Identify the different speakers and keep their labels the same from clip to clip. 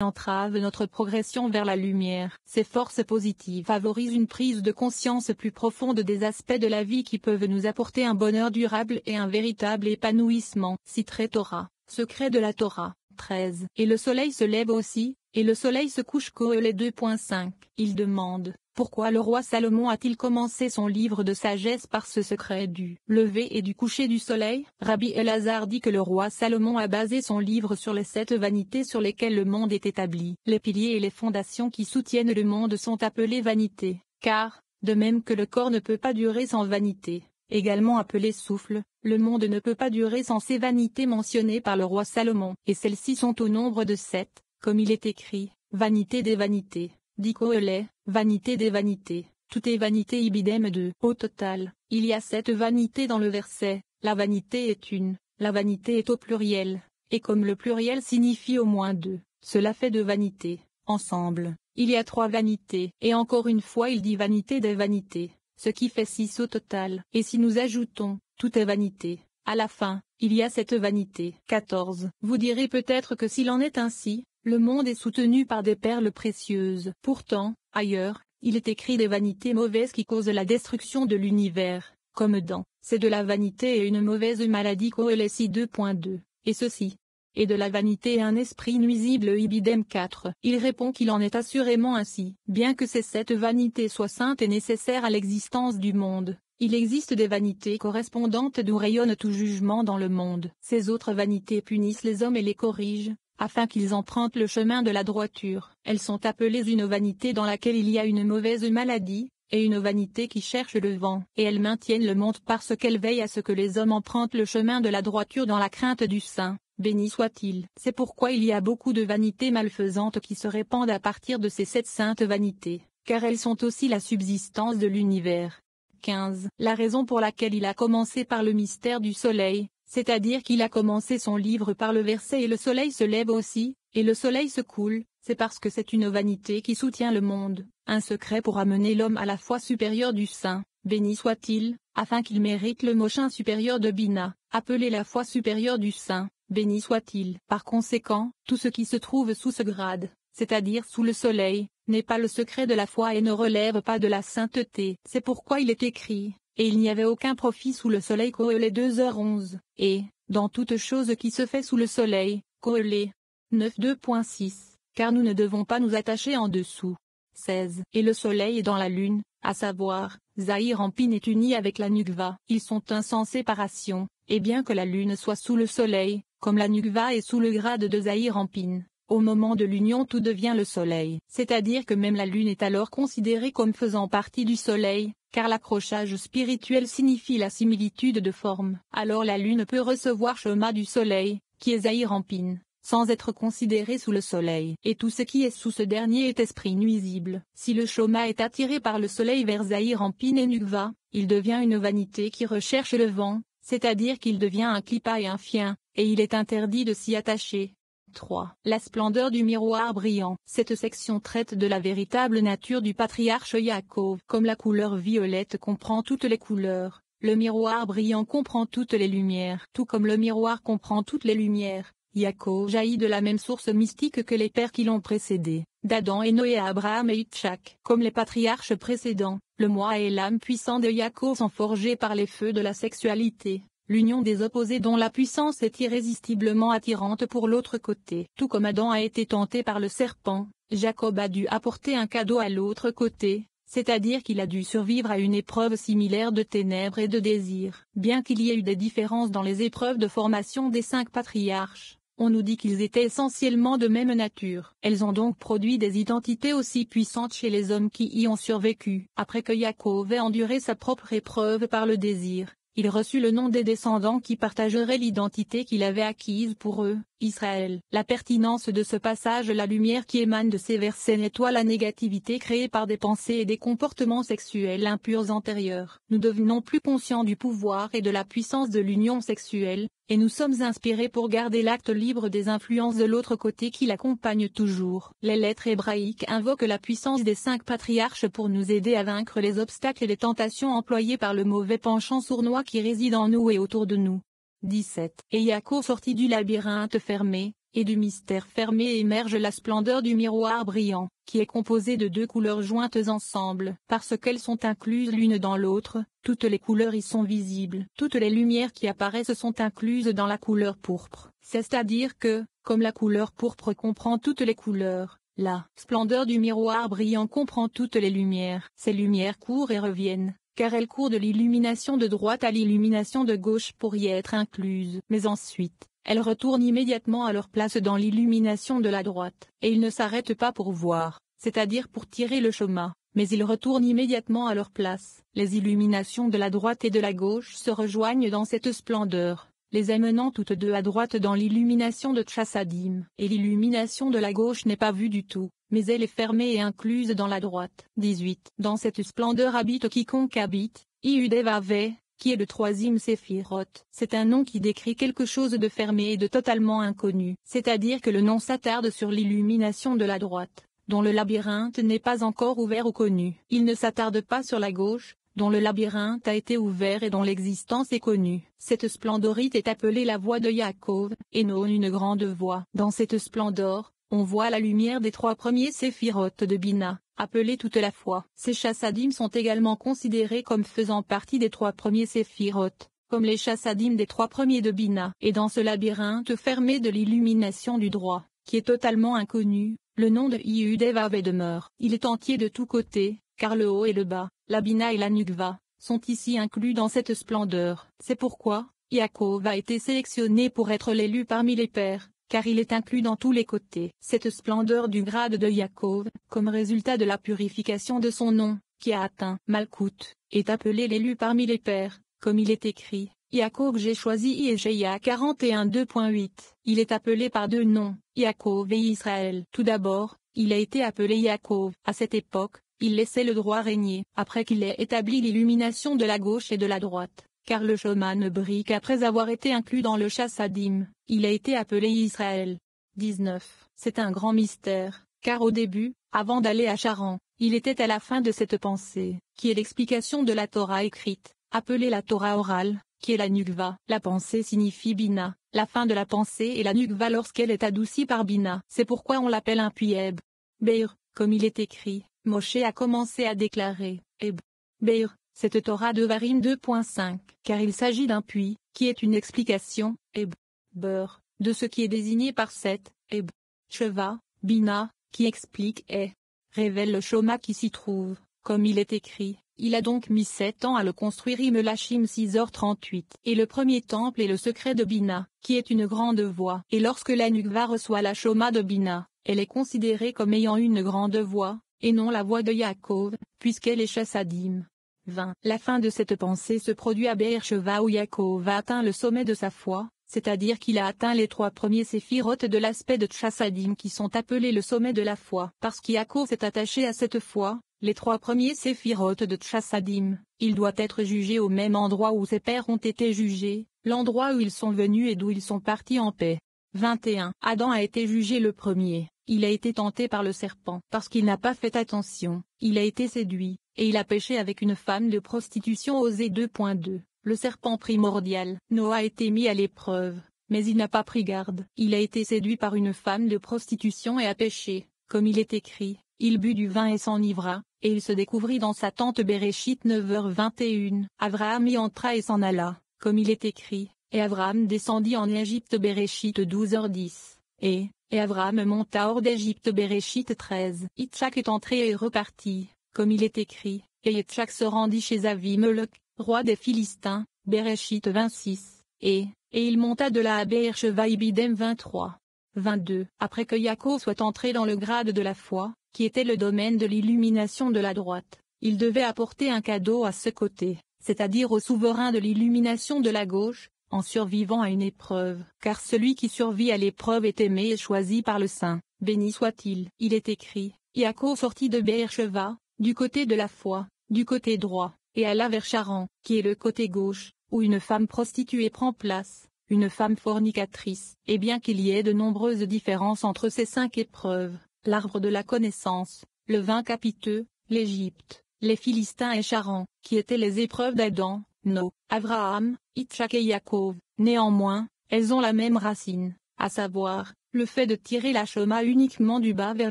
Speaker 1: entravent notre progression vers la lumière. Ces forces positives favorisent une prise de conscience plus profonde des aspects de la vie qui peuvent nous apporter un bonheur durable et un véritable épanouissement. Citerai Torah, secret de la Torah, 13. Et le soleil se lève aussi, et le soleil se couche. Qohélet 2.5. Il demande, pourquoi le roi Salomon a-t-il commencé son livre de sagesse par ce secret du lever et du coucher du soleil? Rabbi Elazar dit que le roi Salomon a basé son livre sur les 7 vanités sur lesquelles le monde est établi. Les piliers et les fondations qui soutiennent le monde sont appelés vanités, car, de même que le corps ne peut pas durer sans vanité, également appelé souffle, le monde ne peut pas durer sans ces vanités mentionnées par le roi Salomon. Et celles-ci sont au nombre de 7, comme il est écrit, vanité des vanités. Dit Qohélet, vanité des vanités, tout est vanité ibidem de. Au total, il y a 7 vanités dans le verset, la vanité est une, la vanité est au pluriel, et comme le pluriel signifie au moins 2, cela fait 2 vanités. Ensemble, il y a 3 vanités, et encore une fois il dit vanité des vanités, ce qui fait 6 au total. Et si nous ajoutons, tout est vanité, à la fin, il y a 7 vanités. 14. Vous direz peut-être que s'il en est ainsi, le monde est soutenu par des perles précieuses. Pourtant, ailleurs, il est écrit des vanités mauvaises qui causent la destruction de l'univers, comme dans « c'est de la vanité et une mauvaise maladie » Qohélet 2.2, et ceci. Et de la vanité et un esprit nuisible ibidem 4. Il répond qu'il en est assurément ainsi. Bien que ces 7 vanités soient saintes et nécessaires à l'existence du monde, il existe des vanités correspondantes d'où rayonne tout jugement dans le monde. Ces autres vanités punissent les hommes et les corrigent, afin qu'ils empruntent le chemin de la droiture. Elles sont appelées une vanité dans laquelle il y a une mauvaise maladie, et une vanité qui cherche le vent. Et elles maintiennent le monde parce qu'elles veillent à ce que les hommes empruntent le chemin de la droiture dans la crainte du Saint, béni soit-il. C'est pourquoi il y a beaucoup de vanités malfaisantes qui se répandent à partir de ces 7 saintes vanités, car elles sont aussi la subsistance de l'univers. 15. La raison pour laquelle il a commencé par le mystère du soleil, c'est-à-dire qu'il a commencé son livre par le verset « Et le soleil se lève aussi, et le soleil se coule », c'est parce que c'est une vanité qui soutient le monde, un secret pour amener l'homme à la foi supérieure du Saint, béni soit-il, afin qu'il mérite le mochin supérieur de Bina, appelé la foi supérieure du Saint, béni soit-il. Par conséquent, tout ce qui se trouve sous ce grade, c'est-à-dire sous le soleil, n'est pas le secret de la foi et ne relève pas de la sainteté. C'est pourquoi il est écrit, et il n'y avait aucun profit sous le soleil. Qohélet 2h11, et, dans toute chose qui se fait sous le soleil, Qohélet 9.2.6, car nous ne devons pas nous attacher en dessous. 16. Et le soleil est dans la lune, à savoir, Zahir Ampin est uni avec la Nukva. Ils sont un sans séparation, et bien que la lune soit sous le soleil, comme la Nukva est sous le grade de Zahir Ampin, au moment de l'union tout devient le soleil. C'est-à-dire que même la lune est alors considérée comme faisant partie du soleil, car l'accrochage spirituel signifie la similitude de forme. Alors la lune peut recevoir Shema du soleil, qui est Zahir Ampin, sans être considérée sous le soleil. Et tout ce qui est sous ce dernier est esprit nuisible. Si le Shema est attiré par le soleil vers Zahir Ampin et Nukva, il devient une vanité qui recherche le vent, c'est-à-dire qu'il devient un clipa et un fien, et il est interdit de s'y attacher. 3. La splendeur du miroir brillant. Cette section traite de la véritable nature du patriarche Yaakov. Comme la couleur violette comprend toutes les couleurs, le miroir brillant comprend toutes les lumières. Tout comme le miroir comprend toutes les lumières, Yaakov jaillit de la même source mystique que les pères qui l'ont précédé, d'Adam et Noé à Abraham et Itchak. Comme les patriarches précédents, le moi et l'âme puissant de Yaakov sont forgés par les feux de la sexualité. L'union des opposés dont la puissance est irrésistiblement attirante pour l'autre côté. Tout comme Adam a été tenté par le serpent, Jacob a dû apporter un cadeau à l'autre côté, c'est-à-dire qu'il a dû survivre à une épreuve similaire de ténèbres et de désirs. Bien qu'il y ait eu des différences dans les épreuves de formation des 5 patriarches, on nous dit qu'ils étaient essentiellement de même nature. Elles ont donc produit des identités aussi puissantes chez les hommes qui y ont survécu. Après que Yaakov ait enduré sa propre épreuve par le désir, il reçut le nom des descendants qui partageraient l'identité qu'il avait acquise pour eux, Israël. La pertinence de ce passage. La lumière qui émane de ces versets nettoie la négativité créée par des pensées et des comportements sexuels impurs antérieurs. Nous devenons plus conscients du pouvoir et de la puissance de l'union sexuelle, et nous sommes inspirés pour garder l'acte libre des influences de l'autre côté qui l'accompagnent toujours. Les lettres hébraïques invoquent la puissance des 5 patriarches pour nous aider à vaincre les obstacles et les tentations employées par le mauvais penchant sournois qui réside en nous et autour de nous. 17. Et Yaakov sortit du labyrinthe fermé, et du mystère fermé émerge la splendeur du miroir brillant, qui est composé de deux couleurs jointes ensemble. Parce qu'elles sont incluses l'une dans l'autre, toutes les couleurs y sont visibles. Toutes les lumières qui apparaissent sont incluses dans la couleur pourpre. C'est-à-dire que, comme la couleur pourpre comprend toutes les couleurs, la splendeur du miroir brillant comprend toutes les lumières. Ces lumières courent et reviennent, car elles courent de l'illumination de droite à l'illumination de gauche pour y être incluses. Mais ensuite, elles retournent immédiatement à leur place dans l'illumination de la droite, et ils ne s'arrêtent pas pour voir, c'est-à-dire pour tirer le chemin, mais ils retournent immédiatement à leur place. Les illuminations de la droite et de la gauche se rejoignent dans cette splendeur, les amenant toutes deux à droite dans l'illumination de Chassadim. Et l'illumination de la gauche n'est pas vue du tout, mais elle est fermée et incluse dans la droite. 18. Dans cette splendeur habite quiconque habite, Iudevave, qui est le troisième séphiroth. C'est un nom qui décrit quelque chose de fermé et de totalement inconnu. C'est-à-dire que le nom s'attarde sur l'illumination de la droite, dont le labyrinthe n'est pas encore ouvert ou connu. Il ne s'attarde pas sur la gauche, dont le labyrinthe a été ouvert et dont l'existence est connue. Cette splendorite est appelée la voie de Yaakov, et non une grande voie. Dans cette splendeur, on voit la lumière des trois premiers séphiroth de Bina, appelés toute la fois. Ces chassadim sont également considérés comme faisant partie des trois premiers séphiroth, comme les chassadim des trois premiers de Bina. Et dans ce labyrinthe fermé de l'illumination du droit, qui est totalement inconnu, le nom de Iudevave demeure. Il est entier de tous côtés, car le haut et le bas, la Bina et la Nukva, sont ici inclus dans cette splendeur. C'est pourquoi, Yaakov a été sélectionné pour être l'élu parmi les pères, car il est inclus dans tous les côtés. Cette splendeur du grade de Yaakov, comme résultat de la purification de son nom, qui a atteint Malkout, est appelé l'élu parmi les pères, comme il est écrit, Yaakov j'ai choisi Yeshaïa 41 2.8. Il est appelé par deux noms, Yaakov et Israël. Tout d'abord, il a été appelé Yaakov. À cette époque, il laissait le droit régner, après qu'il ait établi l'illumination de la gauche et de la droite. Car le Shoma ne brille qu'après avoir été inclus dans le Chassadim, il a été appelé Israël. 19. C'est un grand mystère, car au début, avant d'aller à Charan, il était à la fin de cette pensée, qui est l'explication de la Torah écrite, appelée la Torah orale, qui est la Nukva. La pensée signifie Bina, la fin de la pensée et la Nukva lorsqu'elle est adoucie par Bina. C'est pourquoi on l'appelle un puïeb. Beir, comme il est écrit, Moshe a commencé à déclarer, Eb. Beir. Cette Torah de Varim 2.5, car il s'agit d'un puits, qui est une explication, Eb, Beur, de ce qui est désigné par cette, Eb, Sheva, Bina, qui explique et révèle le Shoma qui s'y trouve, comme il est écrit. Il a donc mis 7 ans à le construire Melachim 6h38. Et le premier temple est le secret de Bina, qui est une grande voie. Et lorsque la Nukva reçoit la Shoma de Bina, elle est considérée comme ayant une grande voie, et non la voie de Yaakov, puisqu'elle est Chassadim. 20. La fin de cette pensée se produit à Be'er-Sheva où Yaakov a atteint le sommet de sa foi, c'est-à-dire qu'il a atteint les trois premiers séphiroth de l'aspect de Chassadim qui sont appelés le sommet de la foi. Parce qu'Yaakov s'est attaché à cette foi, les trois premiers séphiroth de Chassadim, il doit être jugé au même endroit où ses pères ont été jugés, l'endroit où ils sont venus et d'où ils sont partis en paix. 21. Adam a été jugé le premier. Il a été tenté par le serpent. Parce qu'il n'a pas fait attention, il a été séduit, et il a péché avec une femme de prostitution. Osée 2.2. Le serpent primordial. Noah a été mis à l'épreuve, mais il n'a pas pris garde. Il a été séduit par une femme de prostitution et a péché, comme il est écrit. Il but du vin et s'enivra, et il se découvrit dans sa tente Béréchit 9h21. Abraham y entra et s'en alla, comme il est écrit, et Abraham descendit en Égypte Béréchit 12h10. Et Abraham monta hors d'Égypte Béréchit 13. Itchak est entré et reparti, comme il est écrit, et Itchak se rendit chez Avimelech, roi des Philistins, Béréchit 26, et il monta de là à Be'er-Sheva Ibidem 23. 22. Après que Yaakov soit entré dans le grade de la foi, qui était le domaine de l'illumination de la droite, il devait apporter un cadeau à ce côté, c'est-à-dire au souverain de l'illumination de la gauche, en survivant à une épreuve, car celui qui survit à l'épreuve est aimé et choisi par le Saint, béni soit-il. Il est écrit, Yaakov sortit de Be'er-Sheva, du côté de la foi, du côté droit, et alla vers Charan, qui est le côté gauche, où une femme prostituée prend place, une femme fornicatrice. Et bien qu'il y ait de nombreuses différences entre ces 5 épreuves, l'arbre de la connaissance, le vin capiteux, l'Égypte, les Philistins et Charan, qui étaient les épreuves d'Adam, No, Abraham, Itchak et Yaakov, néanmoins, elles ont la même racine, à savoir, le fait de tirer la choma uniquement du bas vers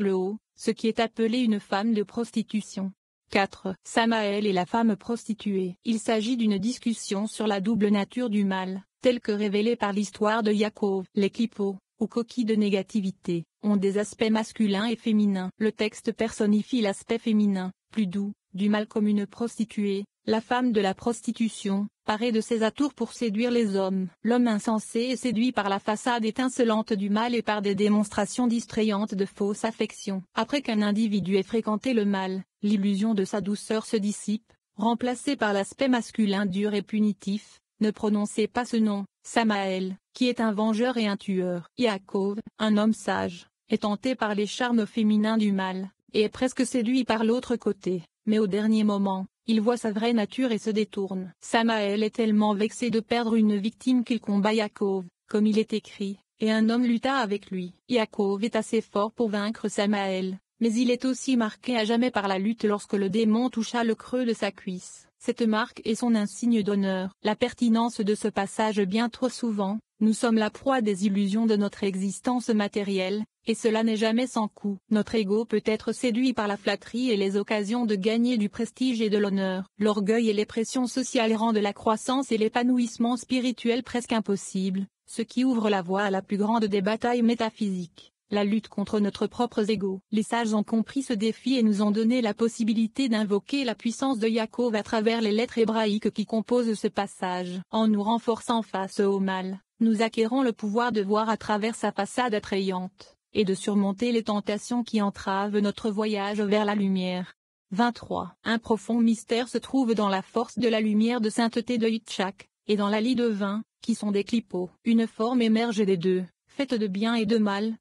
Speaker 1: le haut, ce qui est appelé une femme de prostitution. 4. Samaël et la femme prostituée. Il s'agit d'une discussion sur la double nature du mal, telle que révélée par l'histoire de Yaakov. Les clipos, ou coquilles de négativité, ont des aspects masculins et féminins. Le texte personnifie l'aspect féminin, plus doux, du mal comme une prostituée, la femme de la prostitution, parée de ses atours pour séduire les hommes. L'homme insensé est séduit par la façade étincelante du mal et par des démonstrations distrayantes de fausse affection. Après qu'un individu ait fréquenté le mal, l'illusion de sa douceur se dissipe, remplacée par l'aspect masculin dur et punitif. Ne prononcez pas ce nom, Samaël, qui est un vengeur et un tueur. Yaakov, un homme sage, est tenté par les charmes féminins du mal, et est presque séduit par l'autre côté, mais au dernier moment, il voit sa vraie nature et se détourne. Samaël est tellement vexé de perdre une victime qu'il combat Yaakov, comme il est écrit, et un homme lutta avec lui. Yaakov est assez fort pour vaincre Samaël, mais il est aussi marqué à jamais par la lutte lorsque le démon toucha le creux de sa cuisse. Cette marque est son insigne d'honneur. La pertinence de ce passage bien trop souvent, nous sommes la proie des illusions de notre existence matérielle, et cela n'est jamais sans coût. Notre ego peut être séduit par la flatterie et les occasions de gagner du prestige et de l'honneur. L'orgueil et les pressions sociales rendent la croissance et l'épanouissement spirituel presque impossibles, ce qui ouvre la voie à la plus grande des batailles métaphysiques. La lutte contre notre propre ego. Les sages ont compris ce défi et nous ont donné la possibilité d'invoquer la puissance de Yaakov à travers les lettres hébraïques qui composent ce passage. En nous renforçant face au mal, nous acquérons le pouvoir de voir à travers sa façade attrayante, et de surmonter les tentations qui entravent notre voyage vers la lumière. 23. Un profond mystère se trouve dans la force de la lumière de sainteté de Yitzhak, et dans la lie de vin, qui sont des clipos. Une forme émerge des deux, faite de bien et de mâle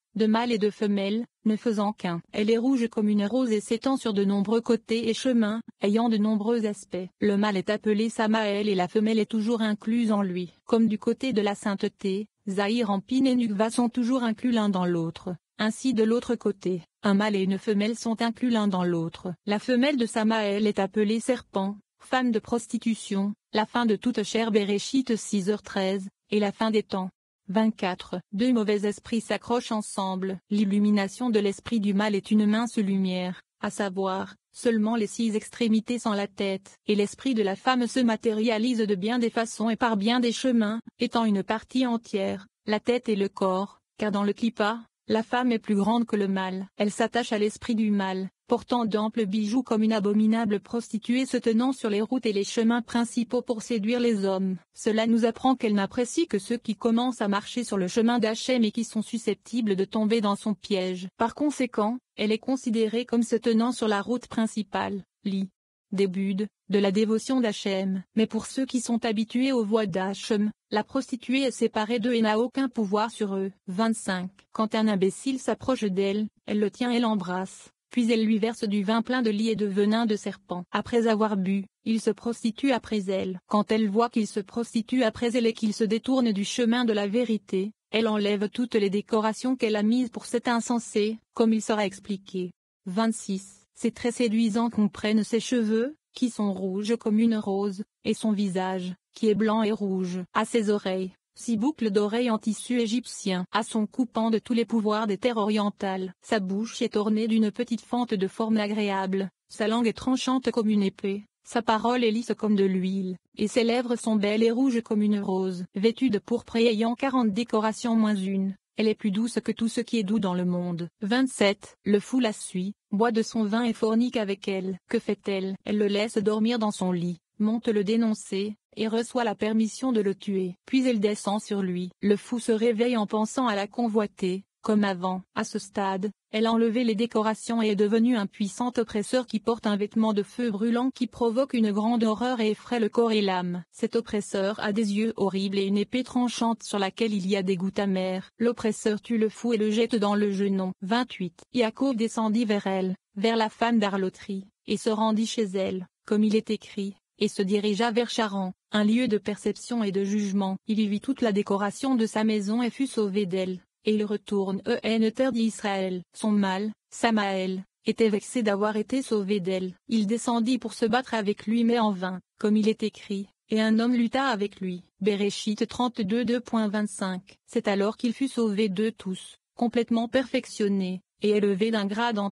Speaker 1: et de femelle, ne faisant qu'un. Elle est rouge comme une rose et s'étend sur de nombreux côtés et chemins, ayant de nombreux aspects. Le mâle est appelé Samaël et la femelle est toujours incluse en lui. Comme du côté de la sainteté, Zahir Ampin et Nukva sont toujours inclus l'un dans l'autre. Ainsi de l'autre côté, un mâle et une femelle sont inclus l'un dans l'autre. La femelle de Samaël est appelée serpent, femme de prostitution, la fin de toute chair Béréchit 6h13, et la fin des temps. 24. Deux mauvais esprits s'accrochent ensemble. L'illumination de l'esprit du mal est une mince lumière, à savoir, seulement les 6 extrémités sans la tête. Et l'esprit de la femme se matérialise de bien des façons et par bien des chemins, étant une partie entière, la tête et le corps, car dans le clipa, la femme est plus grande que le mal. Elle s'attache à l'esprit du mal, portant d'amples bijoux comme une abominable prostituée se tenant sur les routes et les chemins principaux pour séduire les hommes. Cela nous apprend qu'elle n'apprécie que ceux qui commencent à marcher sur le chemin d'Hachem et qui sont susceptibles de tomber dans son piège. Par conséquent, elle est considérée comme se tenant sur la route principale, début de la dévotion d'Hachem. Mais pour ceux qui sont habitués aux voies d'Hachem, la prostituée est séparée d'eux et n'a aucun pouvoir sur eux. 25. Quand un imbécile s'approche d'elle, elle le tient et l'embrasse. Puis elle lui verse du vin plein de lie et de venin de serpent. Après avoir bu, il se prostitue après elle. Quand elle voit qu'il se prostitue après elle et qu'il se détourne du chemin de la vérité, elle enlève toutes les décorations qu'elle a mises pour cet insensé, comme il sera expliqué. 26. C'est très séduisant qu'on prenne ses cheveux, qui sont rouges comme une rose, et son visage, qui est blanc et rouge. À ses oreilles, 6 boucles d'oreilles en tissu égyptien. À son cou pendent tous les pouvoirs des terres orientales. Sa bouche est ornée d'une petite fente de forme agréable, sa langue est tranchante comme une épée, sa parole est lisse comme de l'huile, et ses lèvres sont belles et rouges comme une rose. Vêtue de pourpre et ayant 40 décorations moins une, elle est plus douce que tout ce qui est doux dans le monde. 27. Le fou la suit, boit de son vin et fornique avec elle. Que fait-elle? Elle le laisse dormir dans son lit, monte le dénoncer, et reçoit la permission de le tuer. Puis elle descend sur lui. Le fou se réveille en pensant à la convoiter, comme avant. À ce stade, elle a enlevé les décorations et est devenue un puissant oppresseur qui porte un vêtement de feu brûlant qui provoque une grande horreur et effraie le corps et l'âme. Cet oppresseur a des yeux horribles et une épée tranchante sur laquelle il y a des gouttes amères. L'oppresseur tue le fou et le jette dans le genou. 28. Yaakov descendit vers elle, vers la femme d'Arloterie, et se rendit chez elle, comme il est écrit, et se dirigea vers Charan, un lieu de perception et de jugement. Il y vit toute la décoration de sa maison et fut sauvé d'elle. Et il retourne terre d'Israël. Son mâle, Samaël, était vexé d'avoir été sauvé d'elle. Il descendit pour se battre avec lui mais en vain, comme il est écrit, et un homme lutta avec lui. Béréchit 32 2.25. C'est alors qu'il fut sauvé d'eux tous, complètement perfectionné, et élevé d'un grade en